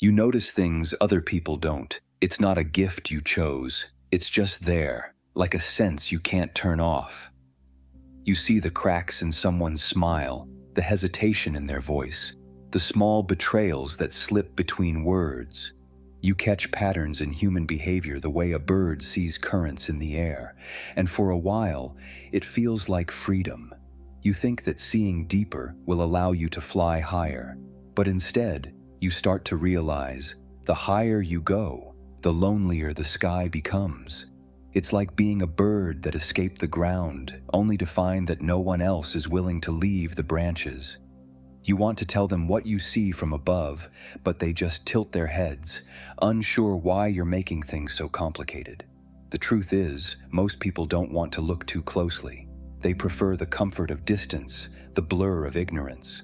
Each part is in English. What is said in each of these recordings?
You notice things other people don't. It's not a gift you chose. It's just there, like a sense you can't turn off. You see the cracks in someone's smile, the hesitation in their voice, the small betrayals that slip between words. You catch patterns in human behavior the way a bird sees currents in the air, and for a while, it feels like freedom. You think that seeing deeper will allow you to fly higher, but instead, you start to realize the higher you go, the lonelier the sky becomes. It's like being a bird that escaped the ground, only to find that no one else is willing to leave the branches. You want to tell them what you see from above, but they just tilt their heads, unsure why you're making things so complicated. The truth is, most people don't want to look too closely. They prefer the comfort of distance, the blur of ignorance.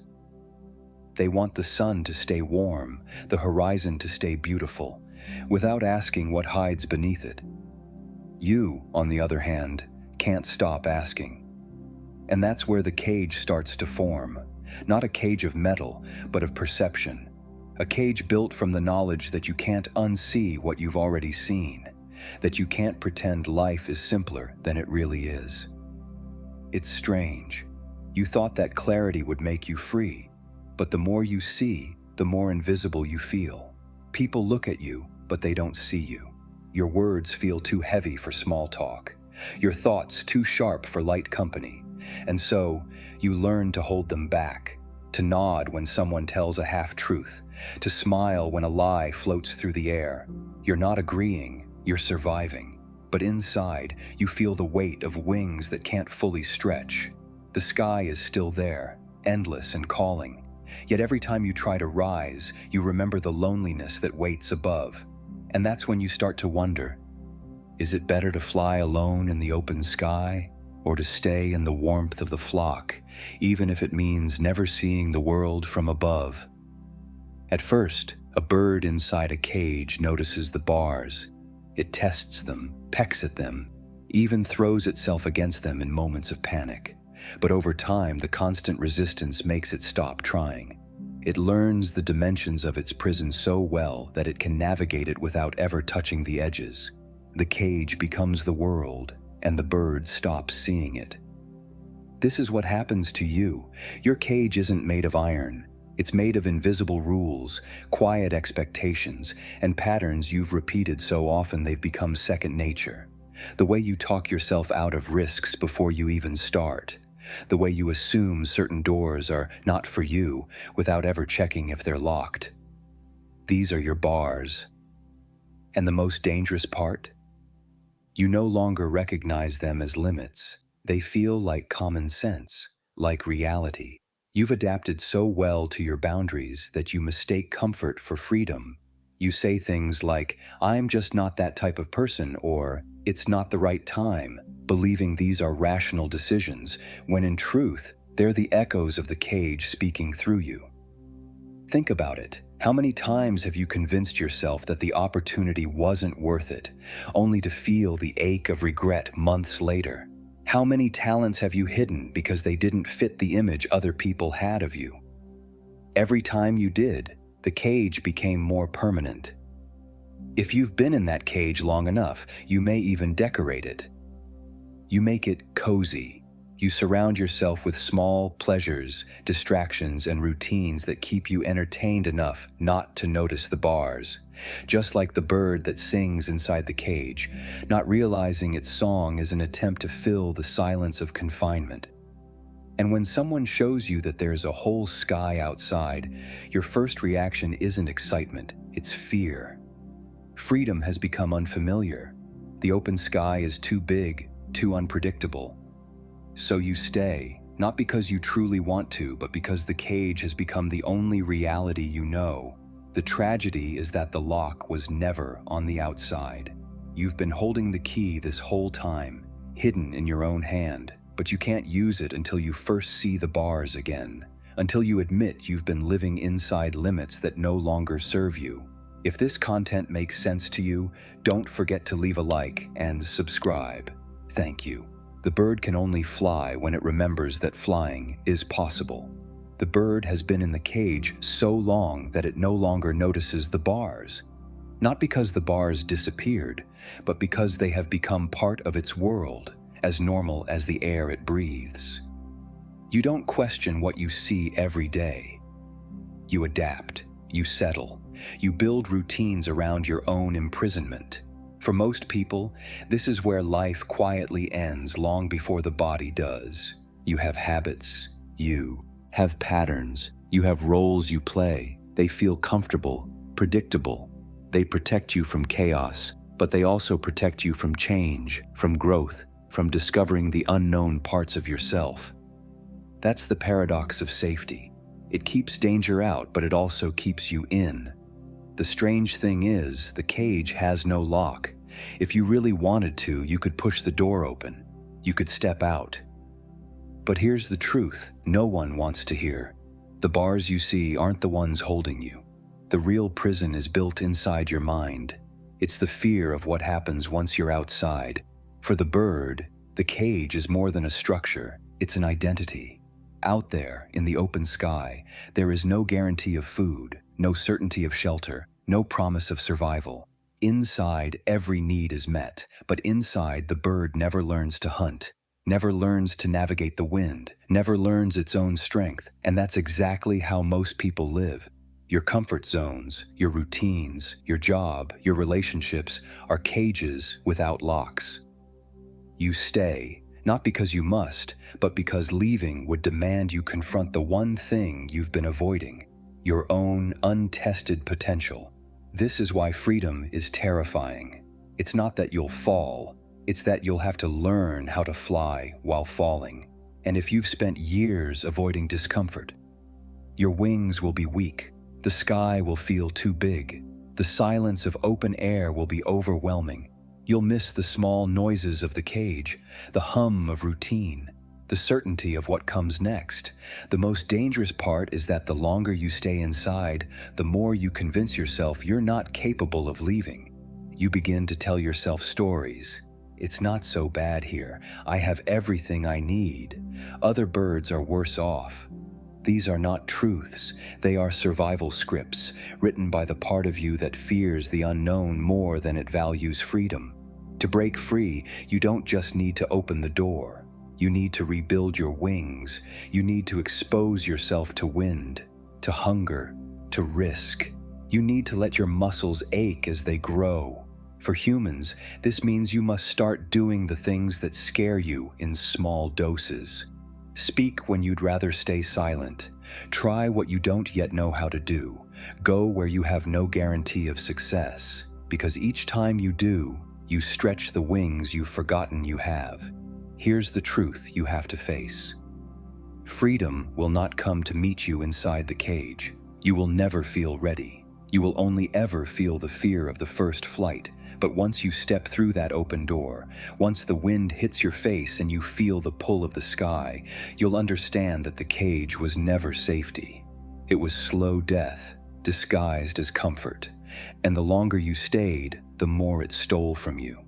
They want the sun to stay warm, the horizon to stay beautiful, without asking what hides beneath it. You, on the other hand, can't stop asking. And that's where the cage starts to form. Not a cage of metal, but of perception. A cage built from the knowledge that you can't unsee what you've already seen, that you can't pretend life is simpler than it really is. It's strange. You thought that clarity would make you free, but the more you see, the more invisible you feel. People look at you, but they don't see you. Your words feel too heavy for small talk, your thoughts too sharp for light company. And so, you learn to hold them back, to nod when someone tells a half-truth, to smile when a lie floats through the air. You're not agreeing, you're surviving. But inside, you feel the weight of wings that can't fully stretch. The sky is still there, endless and calling. Yet every time you try to rise, you remember the loneliness that waits above. And that's when you start to wonder, is it better to fly alone in the open sky, or to stay in the warmth of the flock, even if it means never seeing the world from above? At first, a bird inside a cage notices the bars. It tests them, pecks at them, even throws itself against them in moments of panic. But over time, the constant resistance makes it stop trying. It learns the dimensions of its prison so well that it can navigate it without ever touching the edges. The cage becomes the world, and the bird stops seeing it. This is what happens to you. Your cage isn't made of iron. It's made of invisible rules, quiet expectations, and patterns you've repeated so often they've become second nature. The way you talk yourself out of risks before you even start. The way you assume certain doors are not for you without ever checking if they're locked. These are your bars. And the most dangerous part? You no longer recognize them as limits. They feel like common sense, like reality. You've adapted so well to your boundaries that you mistake comfort for freedom. You say things like, "I'm just not that type of person," or "it's not the right time," believing these are rational decisions, when in truth, they're the echoes of the cage speaking through you. Think about it. How many times have you convinced yourself that the opportunity wasn't worth it, only to feel the ache of regret months later? How many talents have you hidden because they didn't fit the image other people had of you? Every time you did, the cage became more permanent. If you've been in that cage long enough, you may even decorate it. You make it cozy. You surround yourself with small pleasures, distractions, and routines that keep you entertained enough not to notice the bars. Just like the bird that sings inside the cage, not realizing its song is an attempt to fill the silence of confinement. And when someone shows you that there's a whole sky outside, your first reaction isn't excitement, it's fear. Freedom has become unfamiliar. The open sky is too big, too unpredictable. So you stay, not because you truly want to, but because the cage has become the only reality you know. The tragedy is that the lock was never on the outside. You've been holding the key this whole time, hidden in your own hand, but you can't use it until you first see the bars again, until you admit you've been living inside limits that no longer serve you. If this content makes sense to you, don't forget to leave a like and subscribe. Thank you. The bird can only fly when it remembers that flying is possible. The bird has been in the cage so long that it no longer notices the bars. Not because the bars disappeared, but because they have become part of its world, as normal as the air it breathes. You don't question what you see every day. You adapt, you settle, you build routines around your own imprisonment. For most people, this is where life quietly ends long before the body does. You have habits, you have patterns, you have roles you play. They feel comfortable, predictable. They protect you from chaos, but they also protect you from change, from growth, from discovering the unknown parts of yourself. That's the paradox of safety. It keeps danger out, but it also keeps you in. The strange thing is, the cage has no lock. If you really wanted to, you could push the door open. You could step out. But here's the truth no one wants to hear. The bars you see aren't the ones holding you. The real prison is built inside your mind. It's the fear of what happens once you're outside. For the bird, the cage is more than a structure. It's an identity. Out there, in the open sky, there is no guarantee of food, no certainty of shelter, no promise of survival. Inside, every need is met, but inside, the bird never learns to hunt, never learns to navigate the wind, never learns its own strength, and that's exactly how most people live. Your comfort zones, your routines, your job, your relationships are cages without locks. You stay, not because you must, but because leaving would demand you confront the one thing you've been avoiding, your own untested potential. This is why freedom is terrifying. It's not that you'll fall, it's that you'll have to learn how to fly while falling. And if you've spent years avoiding discomfort, your wings will be weak, the sky will feel too big, the silence of open air will be overwhelming. You'll miss the small noises of the cage, the hum of routine, the certainty of what comes next. The most dangerous part is that the longer you stay inside, the more you convince yourself you're not capable of leaving. You begin to tell yourself stories. It's not so bad here. I have everything I need. Other birds are worse off. These are not truths. They are survival scripts, written by the part of you that fears the unknown more than it values freedom. To break free, you don't just need to open the door. You need to rebuild your wings. You need to expose yourself to wind, to hunger, to risk. You need to let your muscles ache as they grow. For humans, this means you must start doing the things that scare you in small doses. Speak when you'd rather stay silent. Try what you don't yet know how to do. Go where you have no guarantee of success. Because each time you do, you stretch the wings you've forgotten you have. Here's the truth you have to face. Freedom will not come to meet you inside the cage. You will never feel ready. You will only ever feel the fear of the first flight. But once you step through that open door, once the wind hits your face and you feel the pull of the sky, you'll understand that the cage was never safety. It was slow death, disguised as comfort. And the longer you stayed, the more it stole from you.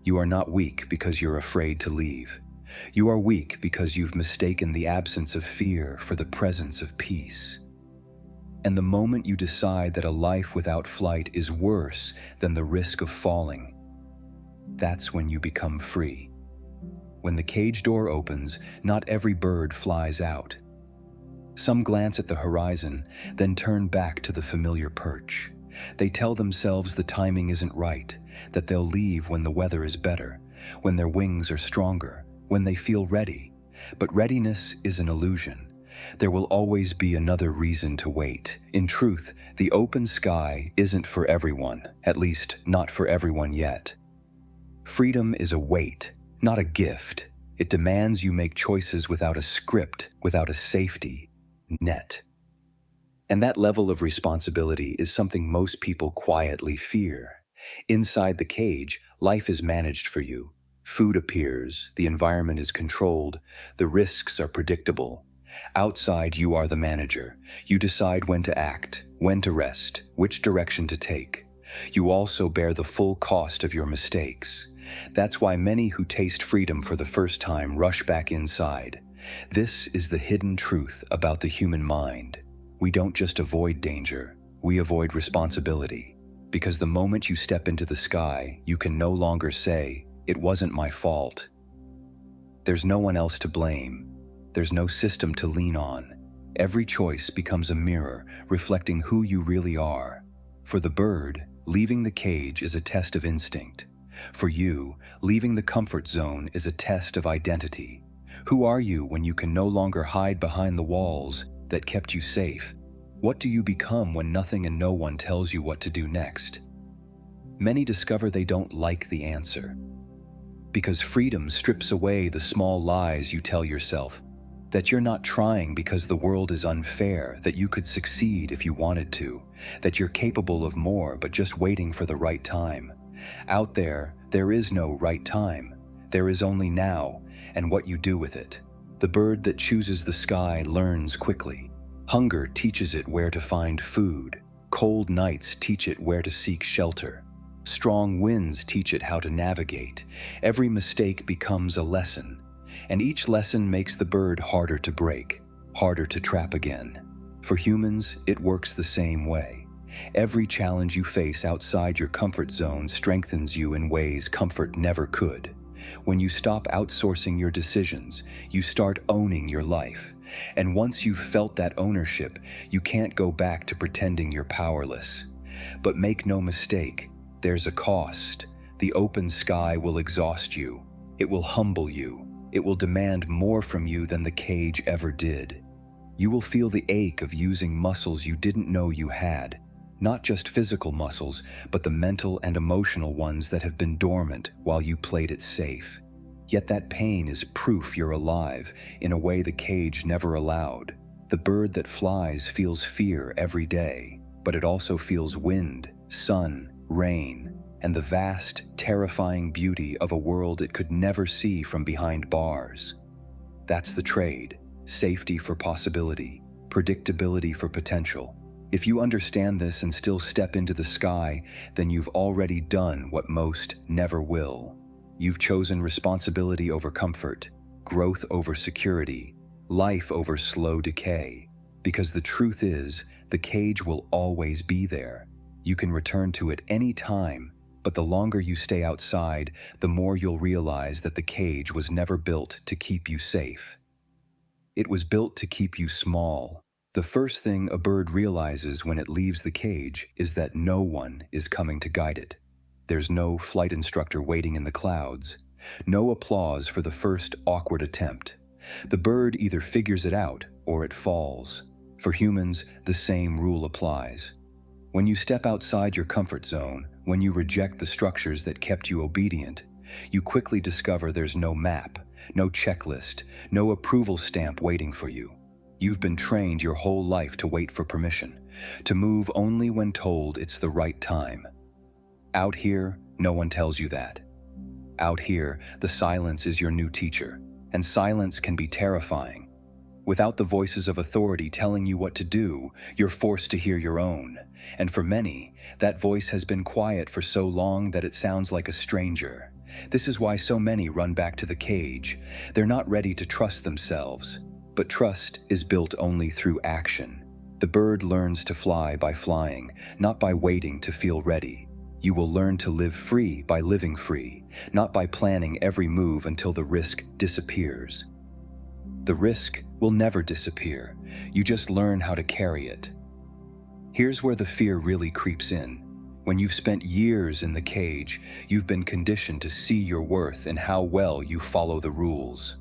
You are not weak because you're afraid to leave. You are weak because you've mistaken the absence of fear for the presence of peace. And the moment you decide that a life without flight is worse than the risk of falling, that's when you become free. When the cage door opens, not every bird flies out. Some glance at the horizon, then turn back to the familiar perch. They tell themselves the timing isn't right, that they'll leave when the weather is better, when their wings are stronger, when they feel ready. But readiness is an illusion. There will always be another reason to wait. In truth, the open sky isn't for everyone, at least not for everyone yet. Freedom is a weight, not a gift. It demands you make choices without a script, without a safety net. And that level of responsibility is something most people quietly fear. Inside the cage, life is managed for you. Food appears, the environment is controlled, the risks are predictable. Outside, you are the manager. You decide when to act, when to rest, which direction to take. You also bear the full cost of your mistakes. That's why many who taste freedom for the first time rush back inside. This is the hidden truth about the human mind. We don't just avoid danger, we avoid responsibility. Because the moment you step into the sky, you can no longer say, "It wasn't my fault." There's no one else to blame. There's no system to lean on. Every choice becomes a mirror, reflecting who you really are. For the bird, leaving the cage is a test of instinct. For you, leaving the comfort zone is a test of identity. Who are you when you can no longer hide behind the walls that kept you safe? What do you become when nothing and no one tells you what to do next? Many discover they don't like the answer. Because freedom strips away the small lies you tell yourself. That you're not trying because the world is unfair, that you could succeed if you wanted to, that you're capable of more but just waiting for the right time. Out there is no right time. There is only now, and what you do with it. The bird that chooses the sky learns quickly. Hunger teaches it where to find food. Cold nights teach it where to seek shelter. Strong winds teach it how to navigate. Every mistake becomes a lesson, and each lesson makes the bird harder to break, harder to trap again. For humans, it works the same way. Every challenge you face outside your comfort zone strengthens you in ways comfort never could. When you stop outsourcing your decisions, you start owning your life. And once you've felt that ownership, you can't go back to pretending you're powerless. But make no mistake, there's a cost. The open sky will exhaust you. It will humble you. It will demand more from you than the cage ever did. You will feel the ache of using muscles you didn't know you had. Not just physical muscles, but the mental and emotional ones that have been dormant while you played it safe. Yet that pain is proof you're alive in a way the cage never allowed. The bird that flies feels fear every day, but it also feels wind, sun, rain, and the vast, terrifying beauty of a world it could never see from behind bars. That's the trade: safety for possibility, predictability for potential. If you understand this and still step into the sky, then you've already done what most never will. You've chosen responsibility over comfort, growth over security, life over slow decay. Because the truth is, the cage will always be there. You can return to it any time, but the longer you stay outside, the more you'll realize that the cage was never built to keep you safe. It was built to keep you small. The first thing a bird realizes when it leaves the cage is that no one is coming to guide it. There's no flight instructor waiting in the clouds, no applause for the first awkward attempt. The bird either figures it out or it falls. For humans, the same rule applies. When you step outside your comfort zone, when you reject the structures that kept you obedient, you quickly discover there's no map, no checklist, no approval stamp waiting for you. You've been trained your whole life to wait for permission, to move only when told it's the right time. Out here, no one tells you that. Out here, the silence is your new teacher, and silence can be terrifying. Without the voices of authority telling you what to do, you're forced to hear your own. And for many, that voice has been quiet for so long that it sounds like a stranger. This is why so many run back to the cage. They're not ready to trust themselves. But trust is built only through action. The bird learns to fly by flying, not by waiting to feel ready. You will learn to live free by living free, not by planning every move until the risk disappears. The risk will never disappear. You just learn how to carry it. Here's where the fear really creeps in. When you've spent years in the cage, you've been conditioned to see your worth in how well you follow the rules.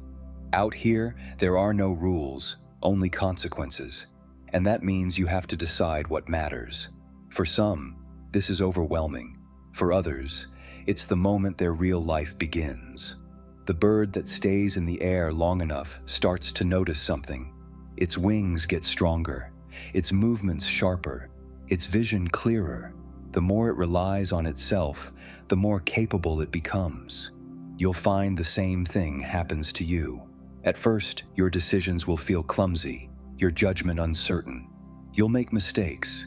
Out here, there are no rules, only consequences. And that means you have to decide what matters. For some, this is overwhelming. For others, it's the moment their real life begins. The bird that stays in the air long enough starts to notice something. Its wings get stronger, its movements sharper, its vision clearer. The more it relies on itself, the more capable it becomes. You'll find the same thing happens to you. At first, your decisions will feel clumsy, your judgment uncertain. You'll make mistakes.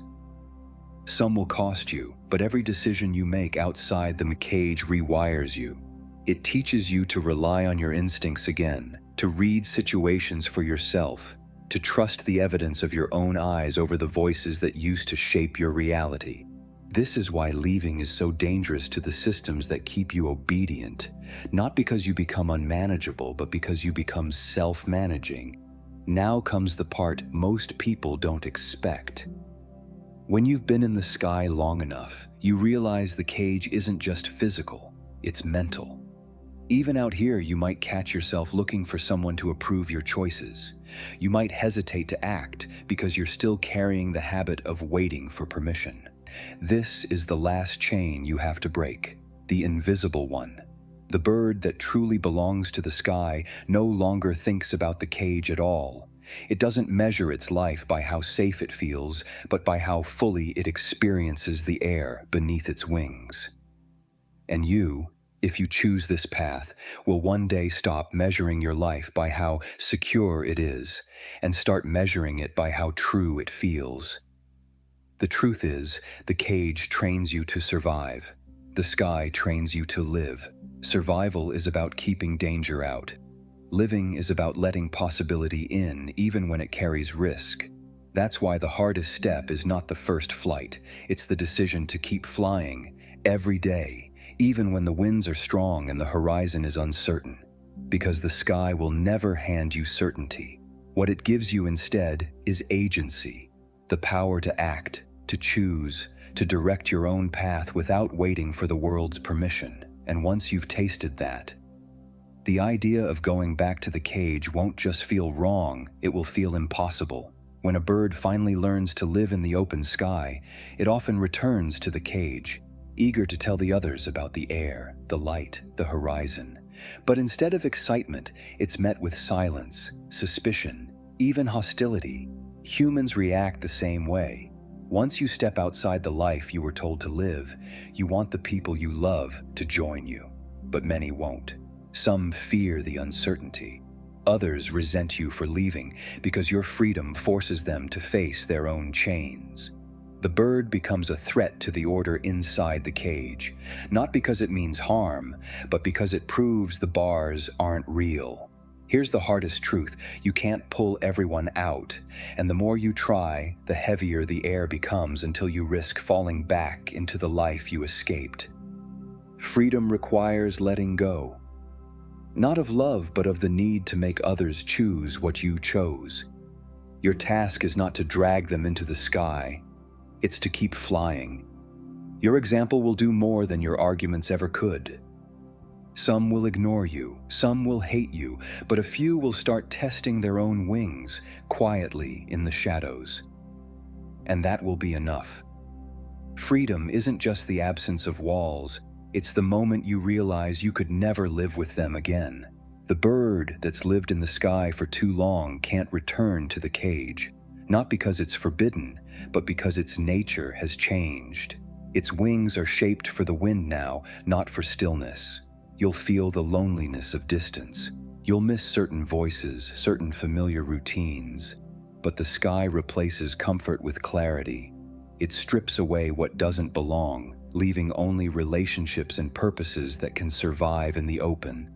Some will cost you, but every decision you make outside the cage rewires you. It teaches you to rely on your instincts again, to read situations for yourself, to trust the evidence of your own eyes over the voices that used to shape your reality. This is why leaving is so dangerous to the systems that keep you obedient, not because you become unmanageable, but because you become self-managing. Now comes the part most people don't expect. When you've been in the sky long enough, you realize the cage isn't just physical, it's mental. Even out here, you might catch yourself looking for someone to approve your choices. You might hesitate to act because you're still carrying the habit of waiting for permission. This is the last chain you have to break, the invisible one. The bird that truly belongs to the sky no longer thinks about the cage at all. It doesn't measure its life by how safe it feels, but by how fully it experiences the air beneath its wings. And you, if you choose this path, will one day stop measuring your life by how secure it is, and start measuring it by how true it feels. The truth is, the cage trains you to survive. The sky trains you to live. Survival is about keeping danger out. Living is about letting possibility in, even when it carries risk. That's why the hardest step is not the first flight. It's the decision to keep flying, every day, even when the winds are strong and the horizon is uncertain. Because the sky will never hand you certainty. What it gives you instead is agency, the power to act, to choose, to direct your own path without waiting for the world's permission. And once you've tasted that, the idea of going back to the cage won't just feel wrong, it will feel impossible. When a bird finally learns to live in the open sky, it often returns to the cage, eager to tell the others about the air, the light, the horizon. But instead of excitement, it's met with silence, suspicion, even hostility. Humans react the same way. Once you step outside the life you were told to live, you want the people you love to join you. But many won't. Some fear the uncertainty. Others resent you for leaving because your freedom forces them to face their own chains. The bird becomes a threat to the order inside the cage, not because it means harm, but because it proves the bars aren't real. Here's the hardest truth: you can't pull everyone out, and the more you try, the heavier the air becomes until you risk falling back into the life you escaped. Freedom requires letting go. Not of love, but of the need to make others choose what you chose. Your task is not to drag them into the sky, it's to keep flying. Your example will do more than your arguments ever could. Some will ignore you, some will hate you, but a few will start testing their own wings, quietly in the shadows. And that will be enough. Freedom isn't just the absence of walls, it's the moment you realize you could never live with them again. The bird that's lived in the sky for too long can't return to the cage, not because it's forbidden, but because its nature has changed. Its wings are shaped for the wind now, not for stillness. You'll feel the loneliness of distance. You'll miss certain voices, certain familiar routines. But the sky replaces comfort with clarity. It strips away what doesn't belong, leaving only relationships and purposes that can survive in the open.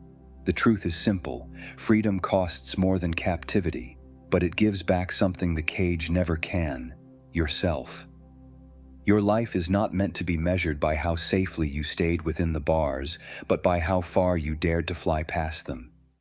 The truth is simple: freedom costs more than captivity, but it gives back something the cage never can: yourself. Your life is not meant to be measured by how safely you stayed within the bars, but by how far you dared to fly past them.